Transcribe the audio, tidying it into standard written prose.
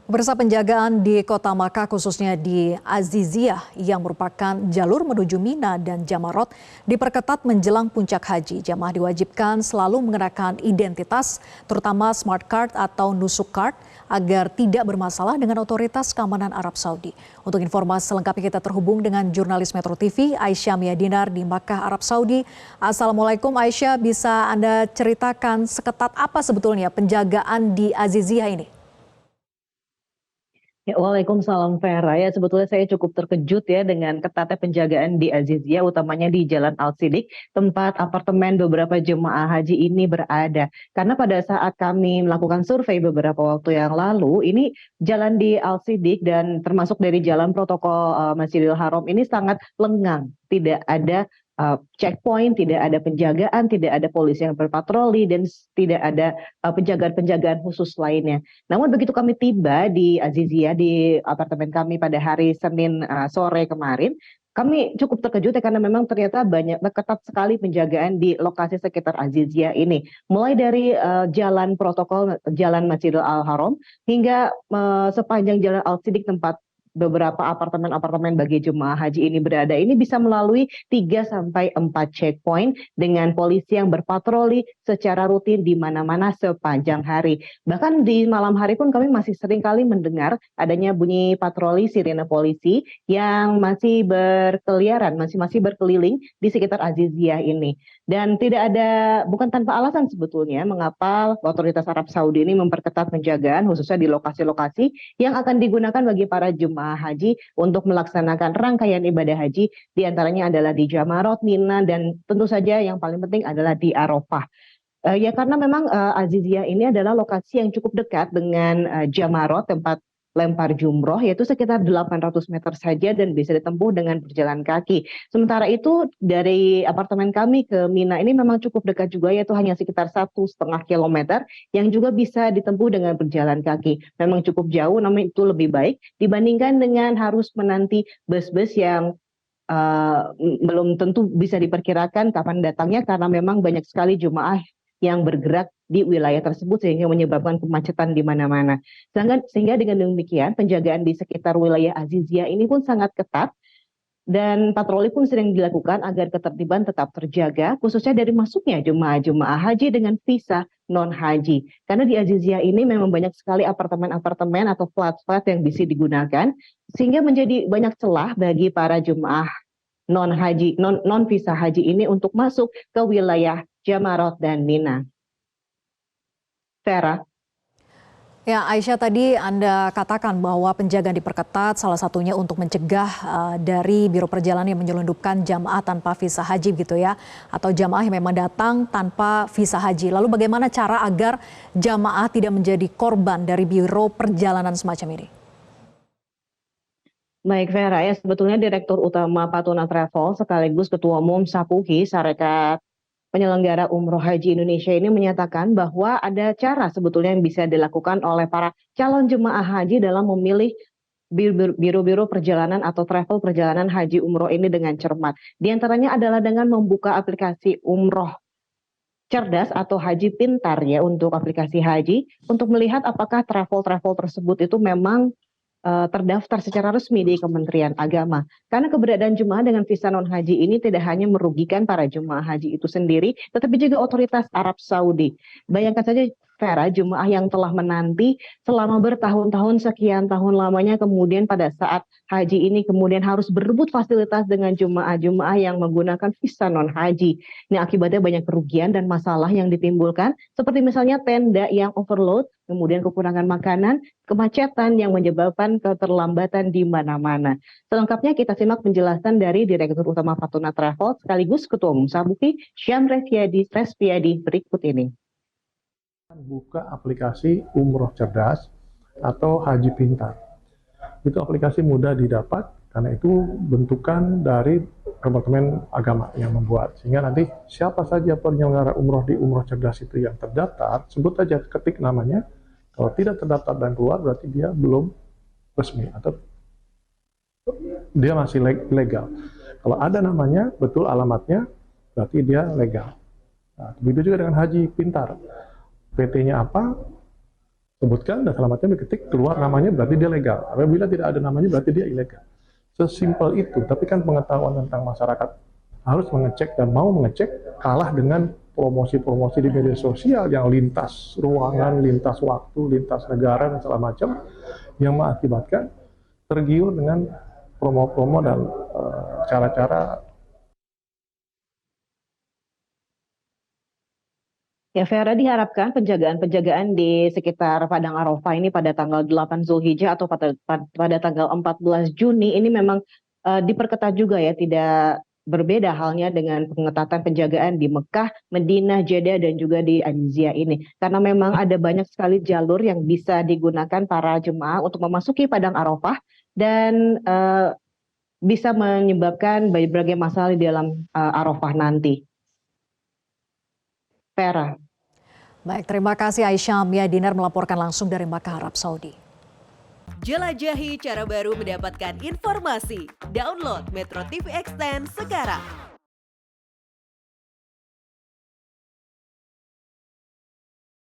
Pemirsa, penjagaan di Kota Makkah khususnya di Aziziyah yang merupakan jalur menuju Mina dan Jamarot diperketat menjelang puncak haji. Jamaah diwajibkan selalu mengenakan identitas terutama smart card atau nusuk card agar tidak bermasalah dengan otoritas keamanan Arab Saudi. Untuk informasi selengkapnya kita terhubung dengan jurnalis Metro TV Aisyah Miadinar di Makkah, Arab Saudi. Assalamualaikum Aisyah, bisa Anda ceritakan seketat apa sebetulnya penjagaan di Aziziyah ini? Ya, Waalaikumsalam Vera. Ya, sebetulnya saya cukup terkejut ya dengan ketatnya penjagaan di Aziziyah, utamanya di Jalan Al-Sidik, tempat apartemen beberapa jemaah haji ini berada. Karena pada saat kami melakukan survei beberapa waktu yang lalu, ini jalan di Al-Sidik dan termasuk dari jalan protokol Masjidil Haram ini sangat lengang. Tidak ada checkpoint, tidak ada penjagaan, tidak ada polisi yang berpatroli, dan tidak ada penjagaan-penjagaan khusus lainnya. Namun begitu kami tiba di Aziziyah, di apartemen kami pada hari Senin sore kemarin, kami cukup terkejut ya karena memang ternyata ketat sekali penjagaan di lokasi sekitar Aziziyah ini. Mulai dari jalan protokol, jalan Masjidil Al-Haram, hingga sepanjang jalan Al-Sidik tempat beberapa apartemen-apartemen bagi jemaah haji ini berada, ini bisa melalui 3 sampai 4 checkpoint dengan polisi yang berpatroli secara rutin di mana-mana sepanjang hari. Bahkan di malam hari pun kami masih sering kali mendengar adanya bunyi patroli sirine polisi yang masih berkeliaran, masih berkeliling di sekitar Aziziyah ini. Dan tidak ada, bukan tanpa alasan sebetulnya mengapa otoritas Arab Saudi ini memperketat penjagaan khususnya di lokasi-lokasi yang akan digunakan bagi para jemaah haji untuk melaksanakan rangkaian ibadah haji, diantaranya adalah di Jamarot, Mina, dan tentu saja yang paling penting adalah di Arafah. Ya karena memang Aziziyah ini adalah lokasi yang cukup dekat dengan Jamarot, tempat lempar jumroh, yaitu sekitar 800 meter saja dan bisa ditempuh dengan berjalan kaki. Sementara itu dari apartemen kami ke Mina ini memang cukup dekat juga, yaitu hanya sekitar 1,5 kilometer yang juga bisa ditempuh dengan berjalan kaki. Memang cukup jauh, namun itu lebih baik dibandingkan dengan harus menanti bus-bus yang belum tentu bisa diperkirakan kapan datangnya karena memang banyak sekali jemaah yang bergerak di wilayah tersebut sehingga menyebabkan kemacetan di mana-mana. Sehingga dengan demikian penjagaan di sekitar wilayah Aziziyah ini pun sangat ketat dan patroli pun sering dilakukan agar ketertiban tetap terjaga, khususnya dari masuknya jemaah-jemaah haji dengan visa non-haji. Karena di Aziziyah ini memang banyak sekali apartemen-apartemen atau flat-flat yang bisa digunakan, sehingga menjadi banyak celah bagi para jemaah non-haji, non-visa haji ini untuk masuk ke wilayah Jamarot dan Mina. Vera. Ya, Aisyah, tadi Anda katakan bahwa penjagaan diperketat salah satunya untuk mencegah dari Biro Perjalanan yang menyelundupkan jamaah tanpa visa haji gitu ya, atau jamaah yang memang datang tanpa visa haji. Lalu bagaimana cara agar jamaah tidak menjadi korban dari Biro Perjalanan semacam ini? Baik Vera, ya sebetulnya Direktur Utama Patuna Travel sekaligus Ketua Umum SAPUHI, Sarekat Penyelenggara Umroh Haji Indonesia ini menyatakan bahwa ada cara sebetulnya yang bisa dilakukan oleh para calon jemaah haji dalam memilih biro-biro perjalanan atau travel perjalanan haji umroh ini dengan cermat. Di antaranya adalah dengan membuka aplikasi umroh cerdas atau haji pintar ya untuk aplikasi haji untuk melihat apakah travel-travel tersebut itu memang terdaftar secara resmi di Kementerian Agama. Karena keberadaan jemaah dengan visa non-haji ini tidak hanya merugikan para jemaah haji itu sendiri, tetapi juga otoritas Arab Saudi. Bayangkan saja Vera, jemaah yang telah menanti selama bertahun-tahun, sekian tahun lamanya, kemudian pada saat haji ini kemudian harus berebut fasilitas dengan jemaah-jemaah yang menggunakan visa non-haji. Ini akibatnya banyak kerugian dan masalah yang ditimbulkan, seperti misalnya tenda yang overload, kemudian kekurangan makanan, kemacetan yang menyebabkan keterlambatan di mana-mana. Selengkapnya kita simak penjelasan dari Direktur Utama Patuna Travel sekaligus Ketua Umum SAPUHI, Syam Respiadi berikut ini. Buka aplikasi Umroh Cerdas atau Haji Pintar. Itu aplikasi mudah didapat karena itu bentukan dari Departemen Agama yang membuat. Sehingga nanti siapa saja penyelenggara umroh di Umroh Cerdas itu yang terdaftar, sebut aja, ketik namanya. Kalau tidak terdaftar dan keluar berarti dia belum resmi atau dia masih legal. Kalau ada namanya, betul alamatnya, berarti dia legal. Nah, begitu juga dengan Haji Pintar. PT-nya apa, sebutkan dan segala macam diketik keluar namanya berarti dia legal. Apabila tidak ada namanya berarti dia ilegal. Sesimpel itu. Tapi kan pengetahuan tentang masyarakat harus mengecek dan mau mengecek kalah dengan promosi-promosi di media sosial yang lintas ruangan, lintas waktu, lintas negara dan segala macam yang mengakibatkan tergiur dengan promo-promo dan cara-cara. Ya, Vera, diharapkan penjagaan-penjagaan di sekitar Padang Arafah ini pada tanggal 8 Zulhijjah atau pada tanggal 14 Juni ini memang diperketat juga ya, tidak berbeda halnya dengan pengetatan penjagaan di Mekah, Madinah, Jeddah dan juga di Aziziyah ini. Karena memang ada banyak sekali jalur yang bisa digunakan para jemaah untuk memasuki Padang Arafah dan bisa menyebabkan berbagai masalah di dalam Arafah nanti. Vera. Baik, terima kasih Aisyah Mia Dinar melaporkan langsung dari Makkah, Arab Saudi. Jelajahi cara baru mendapatkan informasi. Download Metro TV Extend sekarang.